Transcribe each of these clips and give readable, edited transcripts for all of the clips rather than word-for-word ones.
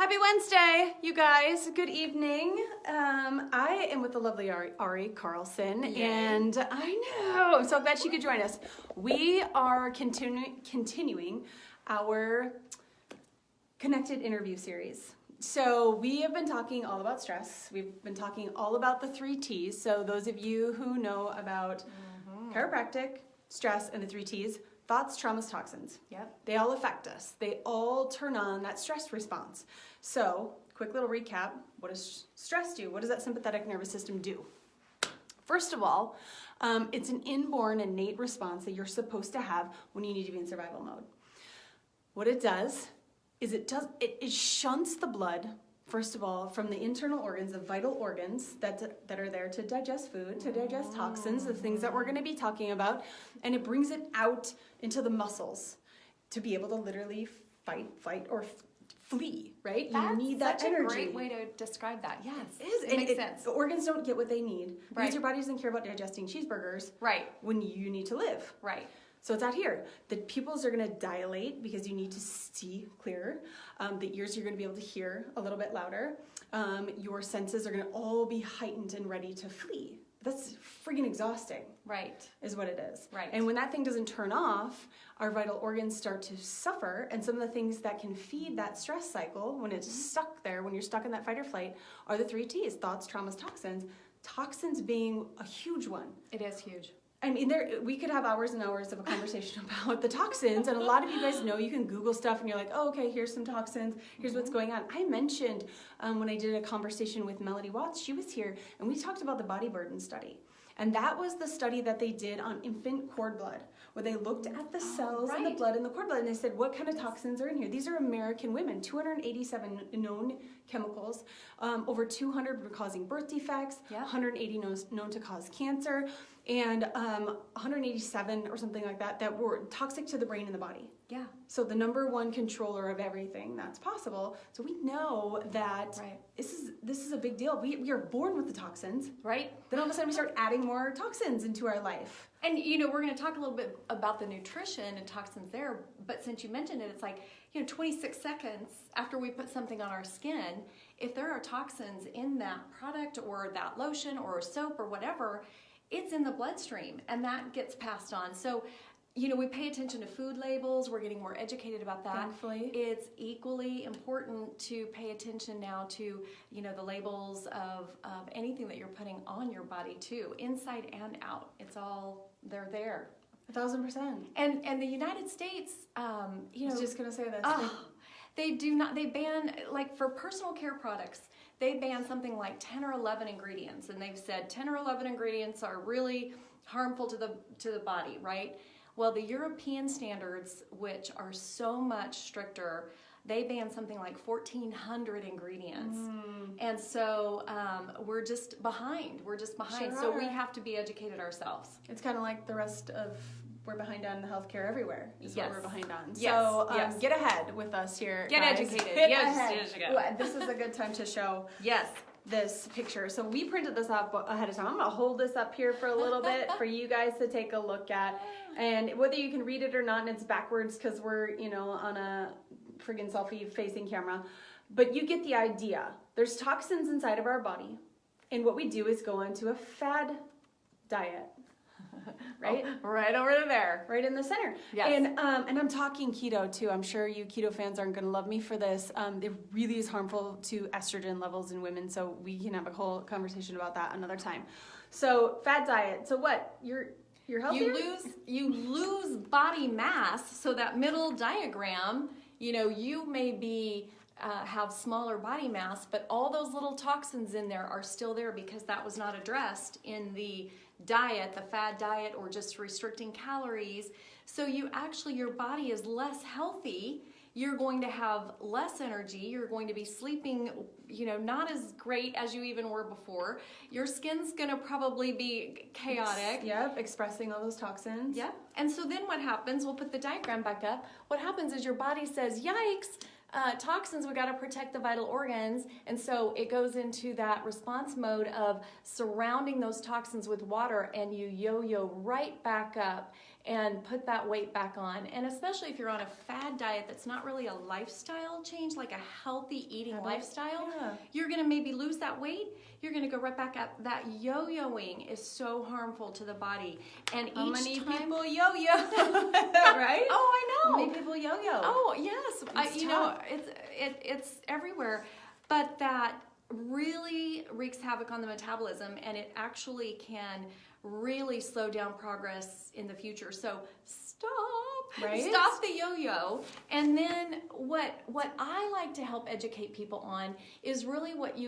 Happy Wednesday, you guys. Good evening. I am with the lovely Ari Carlson, and I know, I'm so glad she could join us. We are continuing our connected interview series. So we have been talking all about stress. We've been talking all about the 3 T's. So those of you who know about chiropractic, stress, and the 3 T's, thoughts, traumas, toxins. Yep. They all affect us. They all turn on that stress response. So, quick little recap. What does stress do? What does that sympathetic nervous system do? First of all, it's an inborn, innate response that you're supposed to have when you need to be in survival mode. What it does is it shunts the blood, first of all, from the internal organs, the vital organs that are there to digest food, to digest toxins, the things that we're going to be talking about, and it brings it out into the muscles to be able to literally fight, flight, or flee, right? That's you need that such energy. a great way to describe that. Yes, It is. It makes sense. The organs don't get what they need Right. because your body doesn't care about digesting cheeseburgers Right, when you need to live. right. So it's out here. The pupils are going to dilate because you need to see clearer. The ears, you're going to be able to hear a little bit louder. Your senses are going to all be heightened and ready to flee. That's freaking exhausting. Right. Is what it is. Right. And when that thing doesn't turn off, our vital organs start to suffer. And some of the things that can feed that stress cycle when it's stuck there, when you're stuck in that fight or flight, are the 3 T's: thoughts, traumas, toxins. Toxins being a huge one. It is huge. I mean, we could have hours and hours of a conversation about the toxins, and a lot of you guys know you can Google stuff and you're like, oh, okay, here's some toxins, here's what's going on. I mentioned when I did a conversation with Melody Watts, she was here, and we talked about the body burden study. And that was the study that they did on infant cord blood, where they looked at the cells in the blood and the cord blood, and they said, what kind of toxins are in here? These are American women, 287 known chemicals, over 200 were causing birth defects, 180 known to cause cancer, and 187 or something like that were toxic to the brain and the body. Yeah. So the number one controller of everything that's possible. So we know that this is a big deal. We are born with the toxins. Right. Then all of a sudden we start adding more toxins into our life. And, we're going to talk a little bit about the nutrition and toxins there, but since you mentioned it, it's like, 26 seconds after we put something on our skin, if there are toxins in that product or that lotion or soap or whatever, it's in the bloodstream and that gets passed on. So, we pay attention to food labels. We're getting more educated about that. Thankfully. It's equally important to pay attention now to, the labels of anything that you're putting on your body too, inside and out. It's all, they're there. 1,000%. And the United States, I was just going to say this. they ban, like for personal care products, they ban something like 10 or 11 ingredients. And they've said 10 or 11 ingredients are really harmful to the body, right? Well, the European standards, which are so much stricter, they ban something like 1,400 ingredients. And so we're just behind. Sure So are. we have to be educated ourselves. It's kind of like the rest of, we're behind on the healthcare everywhere is what we're behind on. Yes. So get ahead with us here, Get guys. educated. Get Yes, ahead. yes, yes. Well, this is a good time to show Yes. this picture. So we printed this up ahead of time. I'm going to hold this up here for a little bit for you guys to take a look at. And whether you can read it or not, and it's backwards because we're, on a friggin' selfie-facing camera. But you get the idea. There's toxins inside of our body. And what we do is go into a fad diet. Right? Oh, right over there. Right in the center. Yes. And I'm talking keto too. I'm sure you keto fans aren't going to love me for this. It really is harmful to estrogen levels in women. So we can have a whole conversation about that another time. So fad diet. So what? You're healthier? You lose body mass. So that middle diagram, you may be have smaller body mass, but all those little toxins in there are still there because that was not addressed in the diet, the fad diet, or just restricting calories. So your body is less healthy. You're going to have less energy. You're going to be sleeping, not as great as you even were before. Your skin's going to probably be chaotic. Yep, expressing all those toxins. Yep. And so then what happens, we'll put the diagram back up. What happens is your body says, yikes, toxins, we got to protect the vital organs. And so it goes into that response mode of surrounding those toxins with water, and you yo-yo right back up and put that weight back on. And especially if you're on a fad diet that's not really a lifestyle change, like a healthy eating lifestyle, you're going to maybe lose that weight. You're going to go right back up. That yo-yoing is so harmful to the body. And How each many time people yo-yo, right? Oh, I know. How many people yo-yo? Oh, yes. It's You know, it's everywhere. But that really wreaks havoc on the metabolism, and it actually can really slow down progress in the future. So stop the yo-yo. And then what I like to help educate people on is really what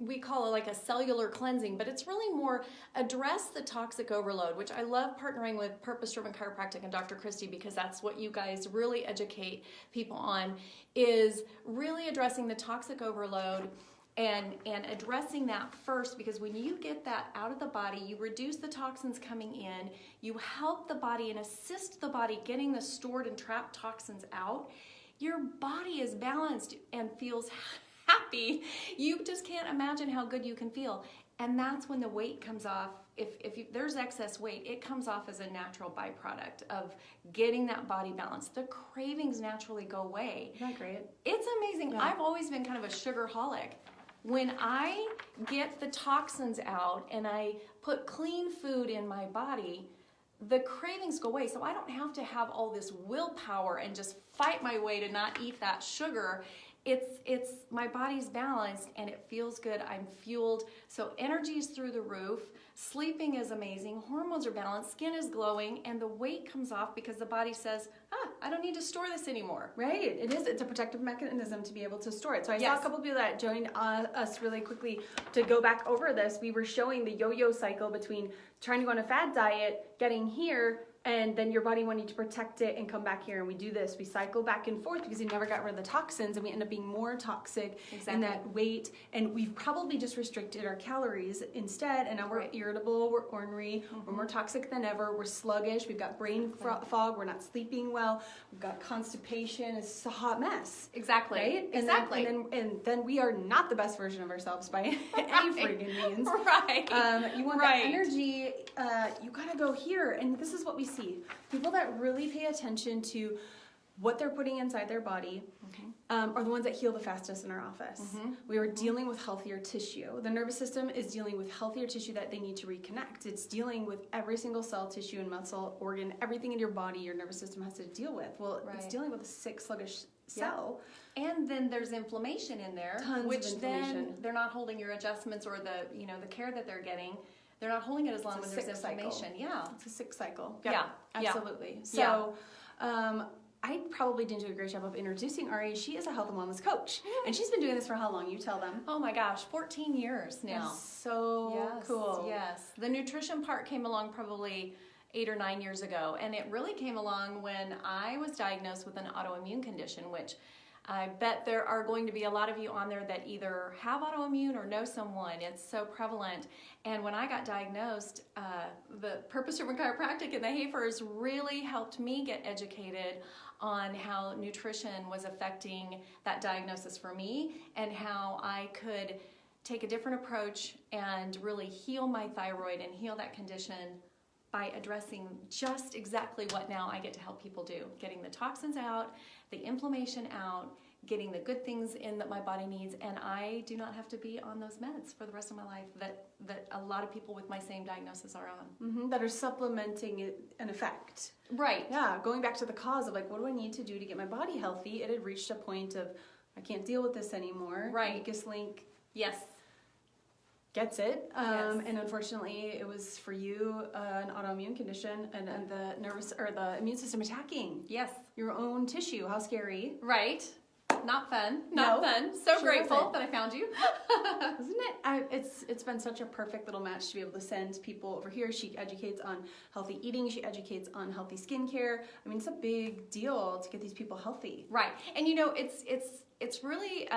we call it like a cellular cleansing, but it's really more address the toxic overload, which I love partnering with Purpose-Driven Chiropractic and Dr. Christie, because that's what you guys really educate people on, is really addressing the toxic overload and addressing that first, because when you get that out of the body, you reduce the toxins coming in, you help the body and assist the body getting the stored and trapped toxins out. Your body is balanced and feels happy. You just can't imagine how good you can feel. And that's when the weight comes off. If there's excess weight, it comes off as a natural byproduct of getting that body balance. The cravings naturally go away. Isn't that great? It's amazing. Yeah. I've always been kind of a sugarholic. When I get the toxins out and I put clean food in my body, the cravings go away. So I don't have to have all this willpower and just fight my way to not eat that sugar. It's my body's balanced and it feels good. I'm fueled. So energy is through the roof. Sleeping is amazing. Hormones are balanced. Skin is glowing, and the weight comes off because the body says, I don't need to store this anymore. Right. It is. It's a protective mechanism to be able to store it. So I saw a couple people that joined us really quickly to go back over this. We were showing the yo-yo cycle between trying to go on a fad diet, getting here, and then your body wanting to protect it and come back here. And we do this. We cycle back and forth because we never got rid of the toxins, and we end up being more toxic in that weight. And we've probably just restricted our calories instead. And now we're irritable, we're ornery, we're more toxic than ever, we're sluggish, we've got brain fog, we're not sleeping well, we've got constipation. It's a hot mess. Exactly. Right? Exactly. And then we are not the best version of ourselves by any friggin' means. Right. You want that energy, you gotta go here. And this is what we see. People that really pay attention to what they're putting inside their body are the ones that heal the fastest in our office. We are dealing with healthier tissue. The nervous system is dealing with healthier tissue that they need to reconnect. It's dealing with every single cell, tissue, and muscle, organ, everything in your body your nervous system has to deal with. Well, it's dealing with a sick, sluggish cell. And then there's inflammation in there, which then they're not holding your adjustments or the care that they're getting. They're not holding it as long as there's inflammation. Yeah. It's a sick cycle. Yeah. Absolutely. So, I probably didn't do a great job of introducing Ari. She is a health and wellness coach. And she's been doing this for how long? You tell them. Oh my gosh, 14 years now. That's so cool. Yes. The nutrition part came along probably 8 or 9 years ago. And it really came along when I was diagnosed with an autoimmune condition, which I bet there are going to be a lot of you on there that either have autoimmune or know someone. It's so prevalent. And when I got diagnosed, the Purpose-Driven Chiropractic and the Hafers really helped me get educated on how nutrition was affecting that diagnosis for me and how I could take a different approach and really heal my thyroid and heal that condition by addressing just exactly what now I get to help people do. Getting the toxins out, the inflammation out, getting the good things in that my body needs, and I do not have to be on those meds for the rest of my life that a lot of people with my same diagnosis are on. That are supplementing an effect. Right. Yeah, going back to the cause of like, what do I need to do to get my body healthy? It had reached a point of, I can't deal with this anymore. Right. Weakest link. Yes. Gets it. And unfortunately, it was for you an autoimmune condition and the nervous or the immune system attacking. Yes. Your own tissue. How scary. Right. Not fun. Not fun. So grateful that I found you. Isn't it? It's been such a perfect little match to be able to send people over here. She educates on healthy eating. She educates on healthy skincare. I mean, it's a big deal to get these people healthy. Right. And it's really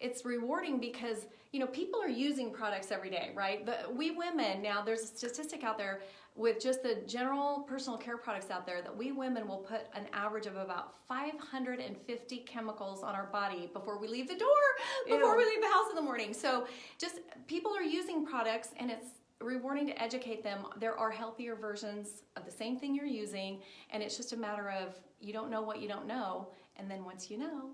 it's rewarding because people are using products every day, right? We women, now there's a statistic out there with just the general personal care products out there that we women will put an average of about 550 chemicals on our body before we leave the door, before we leave the house in the morning. So just people are using products, and it's rewarding to educate them. There are healthier versions of the same thing you're using, and it's just a matter of you don't know what you don't know, and then once you know,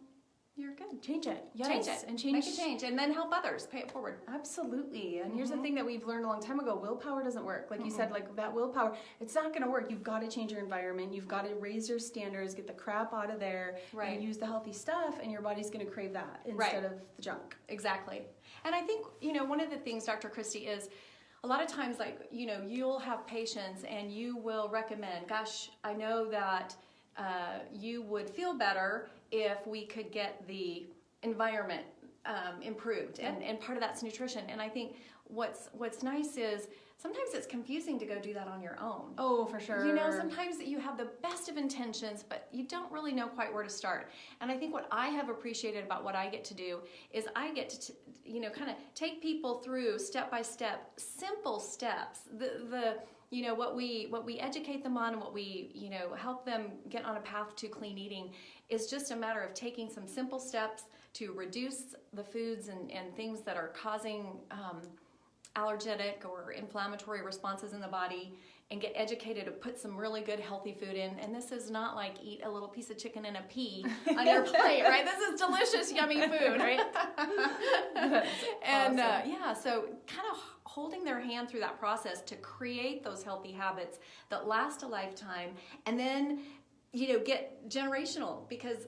you're good. Change it. Yes. Change it. And Make a change, and then help others. Pay it forward. Absolutely. And here's the thing that we've learned a long time ago. Willpower doesn't work. Like you said, like that willpower, it's not going to work. You've got to change your environment. You've got to raise your standards, get the crap out of there, and use the healthy stuff, and your body's going to crave that instead of the junk. Exactly. And I think, one of the things, Dr. Christie, is a lot of times, like, you'll have patients and you will recommend, gosh, I know that you would feel better if we could get the environment improved, and part of that's nutrition. And I think what's nice is sometimes it's confusing to go do that on your own. Oh, for sure. Sometimes you have the best of intentions, but you don't really know quite where to start. And I think what I have appreciated about what I get to do is I get to kind of take people through step by step, simple steps. What we educate them on and what we help them get on a path to clean eating is just a matter of taking some simple steps to reduce the foods and things that are causing allergenic or inflammatory responses in the body, and get educated to put some really good healthy food in. And this is not like eat a little piece of chicken and a pea on your plate, right? This is delicious, yummy food, right? And awesome. So kind of holding their hand through that process to create those healthy habits that last a lifetime, and then get generational, because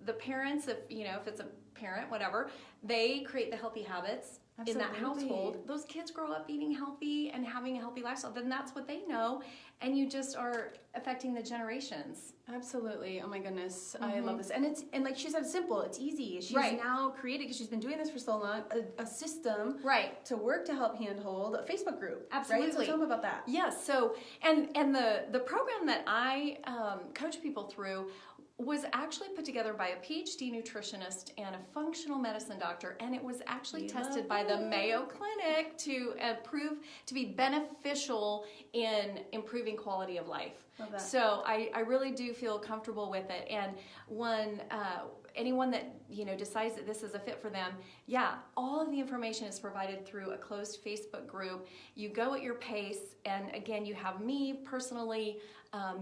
the parents, if it's a parent, whatever, they create the healthy habits. Absolutely. In that household, those kids grow up eating healthy and having a healthy lifestyle. Then that's what they know, and you just are affecting the generations. Absolutely. Oh my goodness, I love this. And like she said, simple. It's easy. She's now created, because she's been doing this for so long, a system to work to help handhold a Facebook group. Absolutely. Right? So tell them about that. Yes. So and the program that I coach people through was actually put together by a PhD nutritionist and a functional medicine doctor, and it was actually tested by the Mayo Clinic to prove to be beneficial in improving quality of life. Love that. So I really do feel comfortable with it. And anyone that decides that this is a fit for them, all of the information is provided through a closed Facebook group. You go at your pace, and again, you have me personally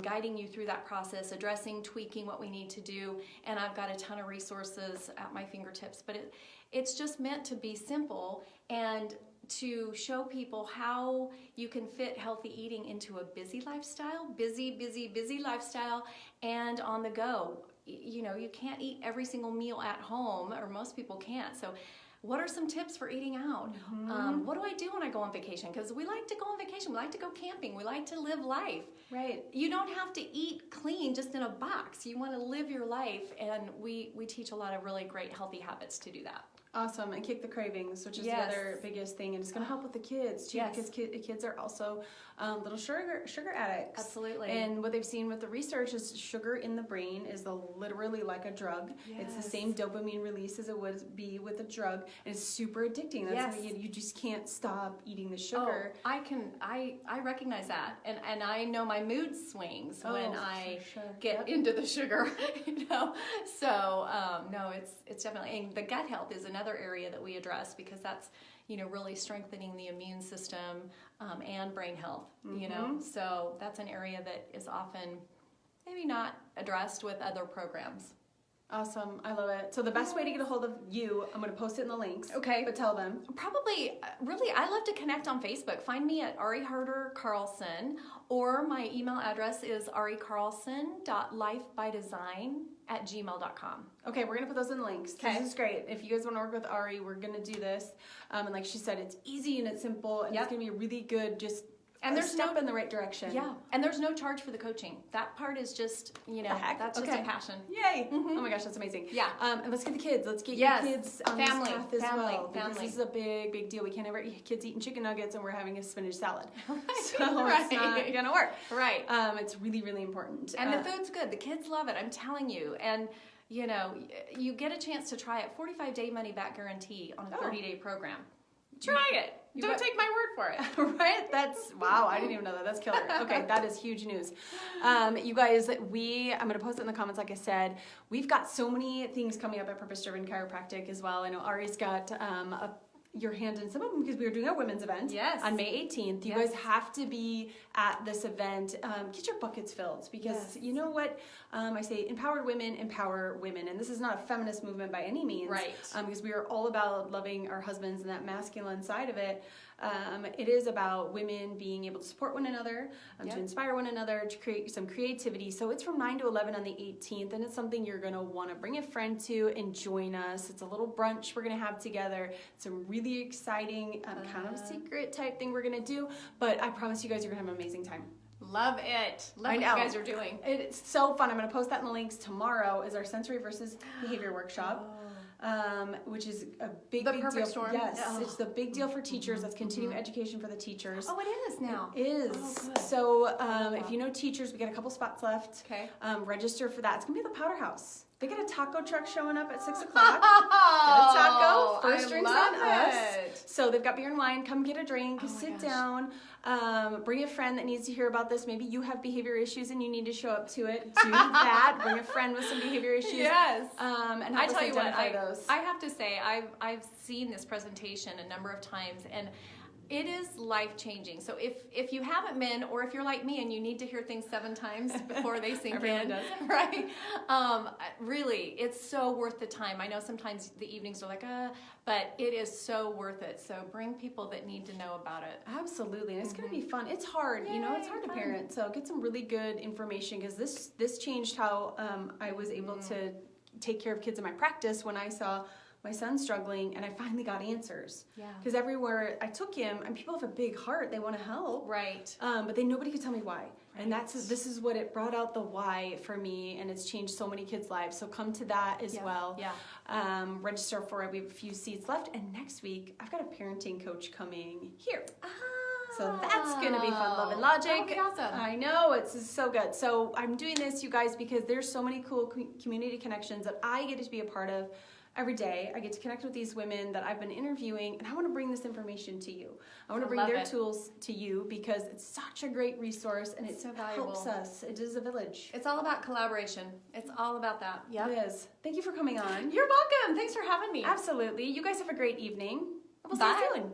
guiding you through that process, addressing, tweaking what we need to do, and I've got a ton of resources at my fingertips. But it's just meant to be simple and to show people how you can fit healthy eating into a busy lifestyle, busy lifestyle, and on the go. You can't eat every single meal at home, or most people can't. So what are some tips for eating out? What do I do when I go on vacation? Because we like to go on vacation. We like to go camping. We like to live life. Right. You don't have to eat clean just in a box. You want to live your life, and we teach a lot of really great healthy habits to do that. Awesome. And kick the cravings, which is the other biggest thing. And it's going to help with the kids too, because kids are also little sugar addicts. Absolutely. And what they've seen with the research is sugar in the brain is literally like a drug. Yes. It's the same dopamine release as it would be with a drug, and it's super addicting. That's why you just can't stop eating the sugar. Oh, I recognize that, and I know my mood swings when I get into the sugar. So no, it's definitely, and the gut health is another area that we address, because that's really strengthening the immune system and brain health. So that's an area that is often maybe not addressed with other programs. Awesome. I love it. So the best way to get a hold of you, I'm going to post it in the links. Okay. But tell them. Probably, really, I love to connect on Facebook. Find me at Ari Harder Carlson, or my email address is aricarlson.lifebydesign@gmail.com. Okay, we're going to put those in the links. Okay. This is great. If you guys want to work with Ari, we're going to do this. And like she said, it's easy and it's simple, and it's going to be a really good and there's step in the right direction. Yeah, and there's no charge for the coaching. That part is just, that's just a passion. Yay! Oh my gosh, that's amazing. Yeah. And let's get the kids. Let's get your kids on this path as well. Because this is a big deal. We can't ever kids eating chicken nuggets and we're having a spinach salad. Right. So it's not gonna work. Right. It's really important. And the food's good. The kids love it. I'm telling you. And you get a chance to try it. 45-day money back guarantee on a 30-day program. Try it. Don't take my word for it. Right? Wow, I didn't even know that. That's killer. Okay, that is huge news. You guys, I'm going to post it in the comments, like I said. We've got so many things coming up at Purpose Driven Chiropractic as well. I know Ari's got your hand in some of them because we were doing our women's event on May 18th. You guys have to be at this event. Get your buckets filled because you know what? I say empowered women empower women. And this is not a feminist movement by any means. Right. Because we are all about loving our husbands and that masculine side of it. It is about women being able to support one another, to inspire one another, to create some creativity. So it's from 9 to 11 on the 18th, and it's something you're going to want to bring a friend to and join us. It's a little brunch we're going to have together. It's a really exciting, kind of secret type thing we're going to do, but I promise you guys you're going to have an amazing time. Love it. Love what you guys are doing. It's so fun. I'm going to post that in the links. Tomorrow is our sensory versus behavior workshop. Which is a big deal. Storm. Yes, it's the big deal for teachers. That's continuing education for the teachers. Oh, it is now. It is. Oh, so if you know teachers, we got a couple spots left. Okay. Register for that. It's gonna be at the Powder House. They got a taco truck showing up at 6 o'clock. Get a taco. First drinks on us. So they've got beer and wine. Come get a drink. Sit down. Bring a friend that needs to hear about this. Maybe you have behavior issues and you need to show up to it. Do that. Bring a friend with some behavior issues. Yes. And I tell you what, those. I have to say, I've seen this presentation a number of times, and it is life-changing. So if you haven't been, or if you're like me and you need to hear things 7 times before they sink in, right? Really, it's so worth the time. I know sometimes the evenings are like, but it is so worth it. So bring people that need to know about it. Absolutely, and it's going to be fun. It's hard, it's hard to parent. So get some really good information because this changed how I was able to take care of kids in my practice when I saw my son struggling, and I finally got answers. Yeah. Because everywhere I took him, and people have a big heart, they want to help. Right. But nobody could tell me why. Right. And this is what it brought out the why for me, and it's changed so many kids' lives. So come to that as well. Yeah. Register for it. We have a few seats left, and next week I've got a parenting coach coming here. So that's going to be fun. Love and Logic. That would be awesome. I know, it's so good. So I'm doing this, you guys, because there's so many cool community connections that I get to be a part of. Every day, I get to connect with these women that I've been interviewing, and I want to bring this information to you. I want to bring their tools to you because it's such a great resource, and it so helps us. It is a village. It's all about collaboration. It's all about that. Yep. It is. Thank you for coming on. You're welcome. Thanks for having me. Absolutely. You guys have a great evening. We'll see you soon.